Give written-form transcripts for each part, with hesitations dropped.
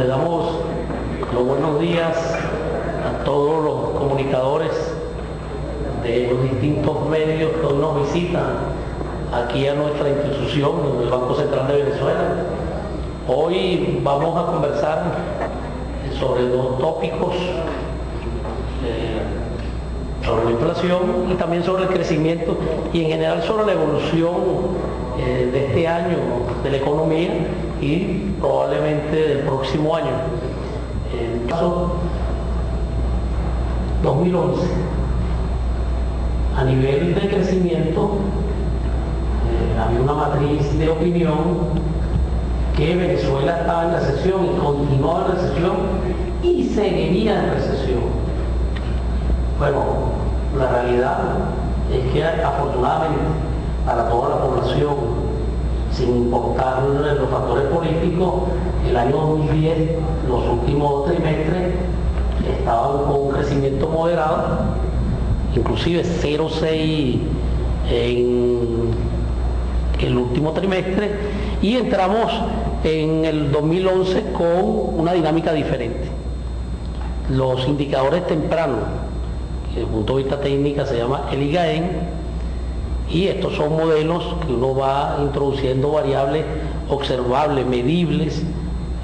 Le damos los buenos días a todos los comunicadores de los distintos medios que hoy nos visitan aquí a nuestra institución, el Banco Central de Venezuela. Hoy vamos a conversar sobre dos tópicos, sobre la inflación y también sobre el crecimiento y en general sobre la evolución de este año de la economía y probablemente del próximo año. En el caso 2011, a nivel de crecimiento, había una matriz de opinión que Venezuela estaba en recesión y continuaba en recesión y seguiría en recesión. Bueno, la realidad es que afortunadamente para toda la población, sin importar los factores políticos, el año 2010, los últimos trimestres, estaban con un crecimiento moderado, inclusive 0,6 en el último trimestre, y entramos en el 2011 con una dinámica diferente. Los indicadores tempranos, que desde el punto de vista técnico se llama el IGAEN, y estos son modelos que uno va introduciendo variables observables, medibles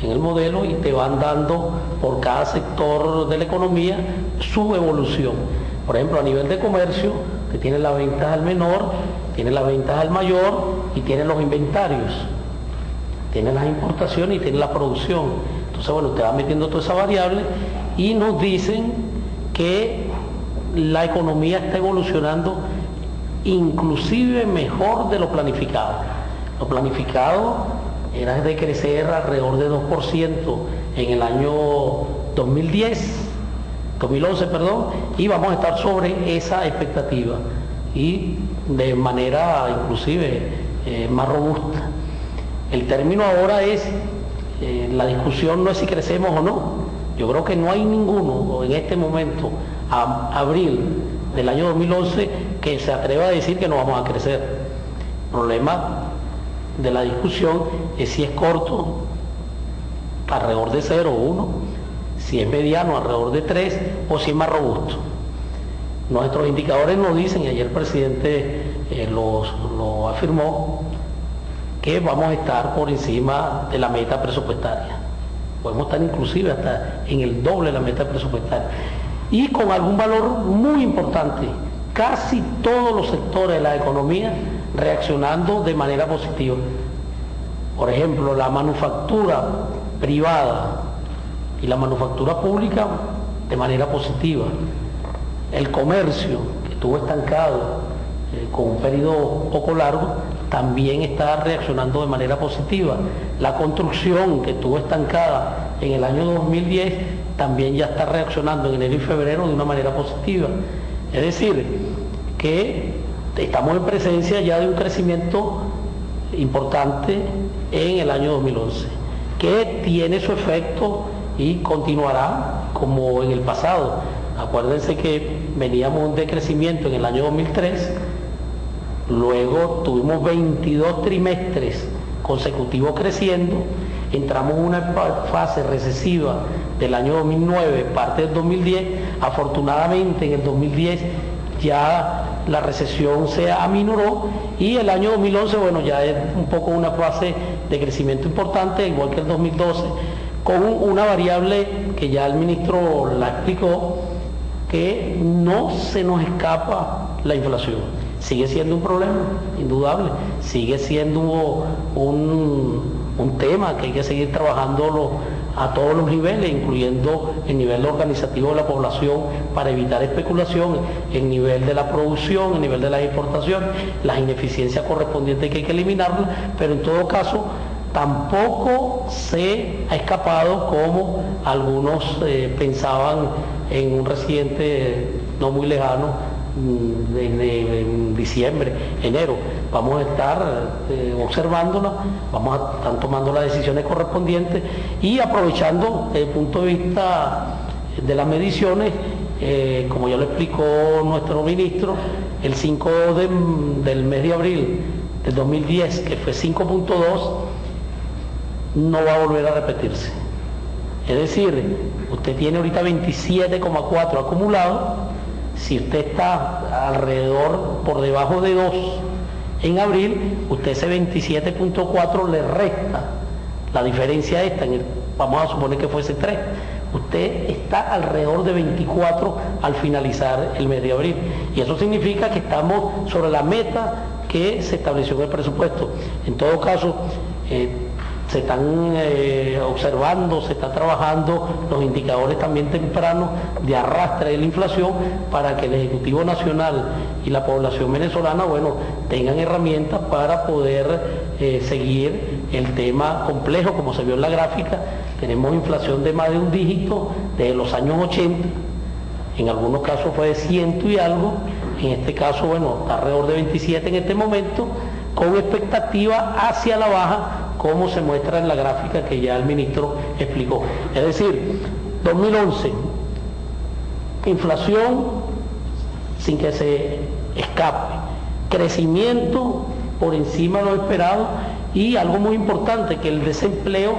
en el modelo y te van dando por cada sector de la economía su evolución. Por ejemplo, a nivel de comercio, que tiene las ventas al menor, tiene las ventas al mayor y tiene los inventarios, tiene las importaciones y tiene la producción. Entonces, bueno, te va metiendo toda esa variable y nos dicen que la economía está evolucionando inclusive mejor de lo planificado. Lo planificado era de crecer alrededor de 2% en el año 2011, y vamos a estar sobre esa expectativa y de manera inclusive más robusta. El término ahora es, la discusión no es si crecemos o no. Yo creo que no hay ninguno en este momento, a abril del año 2011, que se atreva a decir que no vamos a crecer. El problema de la discusión es si es corto, alrededor de 0 o 1, si es mediano, alrededor de 3, o si es más robusto. Nuestros indicadores nos dicen, y ayer el presidente lo afirmó, que vamos a estar por encima de la meta presupuestaria. Podemos estar inclusive hasta en el doble de la meta presupuestaria. Y con algún valor muy importante, casi todos los sectores de la economía reaccionando de manera positiva. Por ejemplo, la manufactura privada y la manufactura pública de manera positiva. El comercio, que estuvo estancado con un periodo poco largo, también está reaccionando de manera positiva. La construcción, que estuvo estancada en el año 2010, también ya está reaccionando en enero y febrero de una manera positiva. Es decir, que estamos en presencia ya de un crecimiento importante en el año 2011, que tiene su efecto y continuará como en el pasado. Acuérdense que veníamos de crecimiento en el año 2003, luego tuvimos 22 trimestres consecutivos creciendo, entramos en una fase recesiva del año 2009, parte del 2010, afortunadamente en el 2010 ya la recesión se aminoró y el año 2011, bueno, ya es un poco una fase de crecimiento importante, igual que el 2012, con una variable que ya el ministro la explicó, que no se nos escapa la inflación. Sigue siendo un problema, indudable, sigue siendo un tema que hay que seguir trabajándolo a todos los niveles, incluyendo el nivel organizativo de la población para evitar especulación, el nivel de la producción, el nivel de las exportaciones, las ineficiencias correspondientes que hay que eliminarlas, pero en todo caso tampoco se ha escapado como algunos pensaban en un reciente no muy lejano, en diciembre, enero. Vamos a estar observándola, vamos a estar tomando las decisiones correspondientes y aprovechando desde el punto de vista de las mediciones, como ya lo explicó nuestro ministro, el 5 del mes de abril del 2010, que fue 5.2, no va a volver a repetirse. Es decir, usted tiene ahorita 27,4 acumulado. Si usted está alrededor por debajo de 2 en abril, usted ese 27,4 le resta la diferencia esta, vamos a suponer que fuese 3. Usted está alrededor de 24 al finalizar el mes de abril. Y eso significa que estamos sobre la meta que se estableció en el presupuesto. En todo caso, se están observando, se está trabajando los indicadores también tempranos de arrastre de la inflación para que el Ejecutivo Nacional y la población venezolana, bueno, tengan herramientas para poder seguir el tema complejo, como se vio en la gráfica. Tenemos inflación de más de un dígito desde los años 80, en algunos casos fue de 100 y algo, en este caso, bueno, está alrededor de 27 en este momento, con expectativa hacia la baja, como se muestra en la gráfica que ya el ministro explicó. Es decir, 2011, inflación sin que se escape, crecimiento por encima de lo esperado y algo muy importante, que el desempleo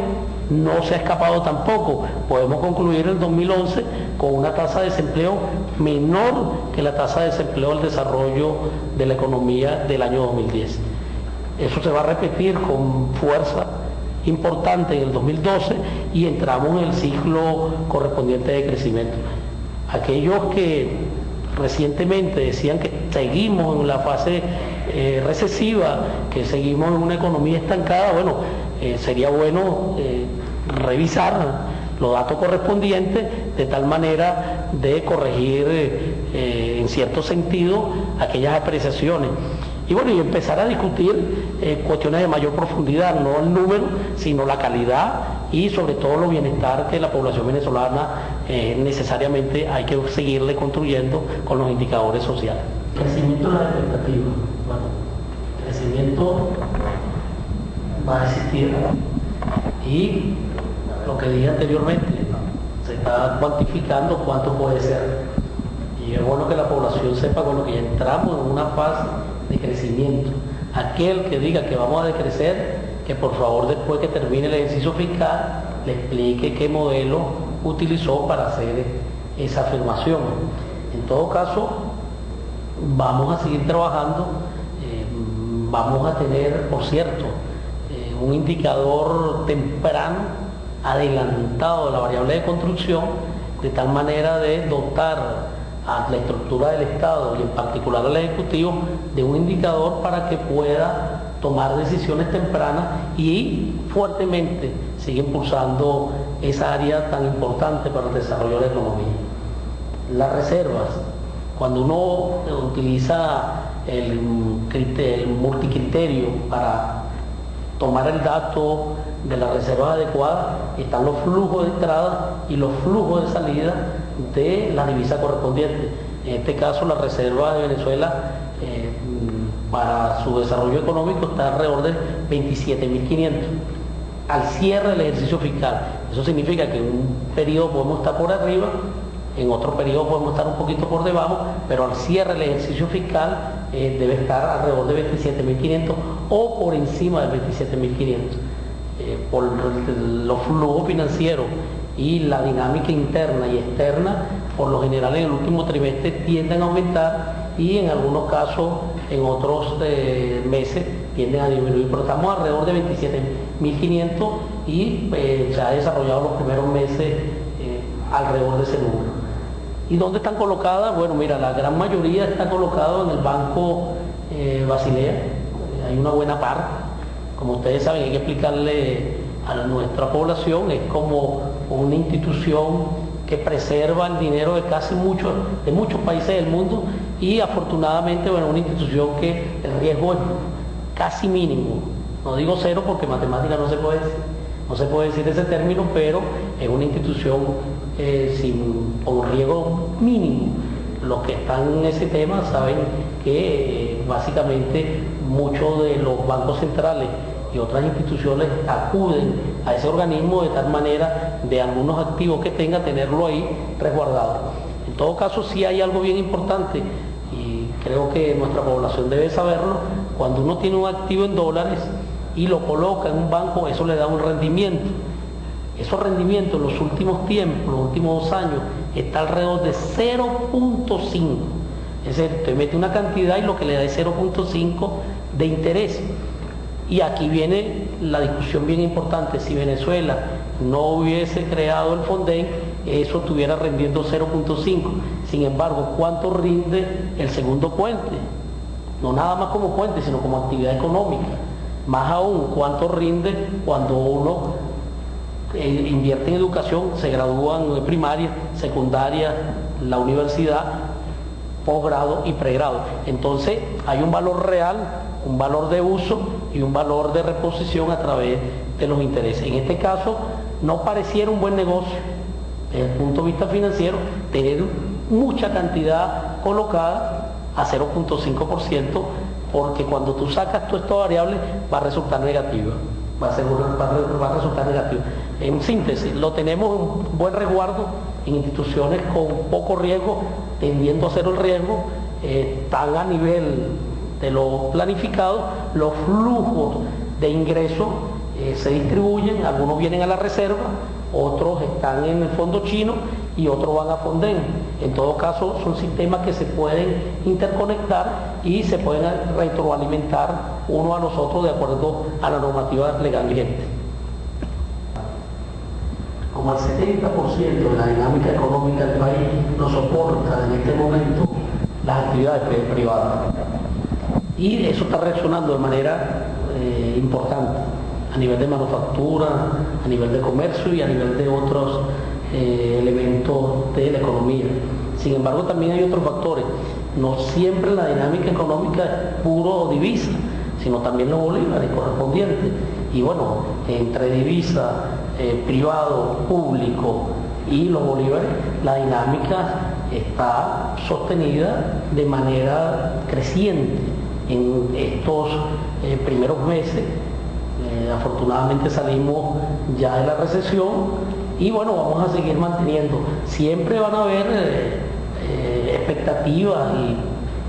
no se ha escapado tampoco. Podemos concluir el 2011 con una tasa de desempleo menor que la tasa de desempleo del desarrollo de la economía del año 2010. Eso se va a repetir con fuerza importante en el 2012 y entramos en el ciclo correspondiente de crecimiento. Aquellos que recientemente decían que seguimos en la fase recesiva, que seguimos en una economía estancada, bueno, sería bueno revisar los datos correspondientes de tal manera de corregir en cierto sentido aquellas apreciaciones. Y bueno, y empezar a discutir cuestiones de mayor profundidad, no el número, sino la calidad y sobre todo los bienestar que la población venezolana necesariamente hay que seguirle construyendo con los indicadores sociales. Crecimiento de las expectativas. Bueno, crecimiento va a existir y lo que dije anteriormente, se está cuantificando cuánto puede ser. Y es bueno que la población sepa, bueno, que ya entramos en una fase de crecimiento. Aquel que diga que vamos a decrecer, que por favor después que termine el ejercicio fiscal le explique qué modelo utilizó para hacer esa afirmación. En todo caso, vamos a seguir trabajando, vamos a tener, por cierto, un indicador temprano adelantado de la variable de construcción, de tal manera de dotar a la estructura del Estado y en particular al Ejecutivo de un indicador para que pueda tomar decisiones tempranas y fuertemente sigue impulsando esa área tan importante para el desarrollo de la economía. Las reservas, cuando uno utiliza el multicriterio para tomar el dato de las reservas adecuadas, están los flujos de entrada y los flujos de salida de la divisa correspondiente. En este caso, la reserva de Venezuela para su desarrollo económico está alrededor de 27.500 al cierre del ejercicio fiscal. Eso significa que en un periodo podemos estar por arriba, en otro periodo podemos estar un poquito por debajo, pero al cierre del ejercicio fiscal debe estar alrededor de 27.500 o por encima de 27.500. Por los flujos financieros y la dinámica interna y externa, por lo general en el último trimestre tienden a aumentar y en algunos casos, en otros meses, tienden a disminuir, pero estamos alrededor de 27.500 y se ha desarrollado los primeros meses alrededor de ese número. ¿Y dónde están colocadas? Bueno, mira, la gran mayoría está colocado en el Banco Basilea, hay una buena parte. Como ustedes saben, hay que explicarle a nuestra población, es como una institución que preserva el dinero de de muchos países del mundo y afortunadamente, bueno, una institución que el riesgo es casi mínimo. No digo cero porque matemática no se puede decir ese término, pero es una institución con riesgo mínimo. Los que están en ese tema saben que básicamente muchos de los bancos centrales y otras instituciones acuden a ese organismo de tal manera de algunos activos que tenga, tenerlo ahí resguardado. En todo caso, sí hay algo bien importante y creo que nuestra población debe saberlo. Cuando uno tiene un activo en dólares y lo coloca en un banco, eso le da un rendimiento. Esos rendimientos en los últimos tiempos, los últimos 2 años, está alrededor de 0.5. Es decir, usted mete una cantidad y lo que le da es 0.5 de interés. Y aquí viene la discusión bien importante. Si Venezuela no hubiese creado el Fonden, eso estuviera rendiendo 0.5. Sin embargo, ¿cuánto rinde el segundo puente? No nada más como puente, sino como actividad económica. Más aún, ¿cuánto rinde cuando uno invierte en educación, se gradúan de primaria, secundaria, la universidad, posgrado y pregrado? Entonces hay un valor real, un valor de uso y un valor de reposición a través de los intereses. En este caso no pareciera un buen negocio desde el punto de vista financiero tener mucha cantidad colocada a 0.5%, porque cuando tú sacas todas estas variables va a resultar negativa. Va a resultar negativo. En síntesis, lo tenemos en buen resguardo en instituciones con poco riesgo, tendiendo a cero el riesgo, están a nivel de lo planificado, los flujos de ingresos se distribuyen, algunos vienen a la reserva, otros están en el fondo chino y otros van a Fonden. En todo caso, son sistemas que se pueden interconectar y se pueden retroalimentar uno a los otros de acuerdo a la normativa legal vigente. Como el 70% de la dinámica económica del país no soporta en este momento las actividades privadas. Y eso está reaccionando de manera importante a nivel de manufactura, a nivel de comercio y a nivel de otros elementos de la economía. Sin embargo, también hay otros factores. No siempre la dinámica económica es puro divisa, sino también los bolívares correspondientes. Y bueno, entre divisa, privado, público y los bolívares, la dinámica está sostenida de manera creciente en estos primeros meses. Afortunadamente salimos ya de la recesión y bueno, vamos a seguir manteniendo. Siempre van a haber expectativas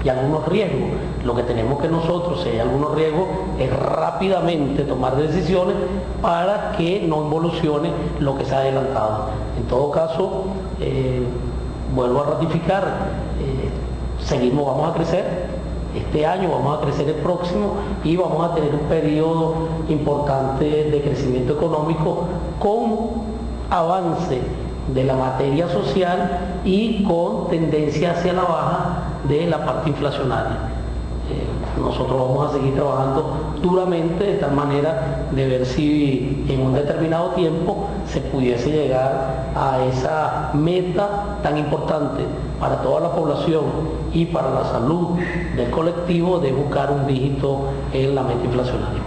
y algunos riesgos. Lo que tenemos que nosotros, si hay algunos riesgos, es rápidamente tomar decisiones para que no involucione lo que se ha adelantado. En todo caso, vuelvo a ratificar, vamos a crecer. Este año vamos a crecer el próximo y vamos a tener un periodo importante de crecimiento económico con avance de la materia social y con tendencia hacia la baja de la parte inflacionaria. Nosotros vamos a seguir trabajando duramente de tal manera de ver si en un determinado tiempo se pudiese llegar a esa meta tan importante para toda la población y para la salud del colectivo de buscar un dígito en la meta inflacionaria.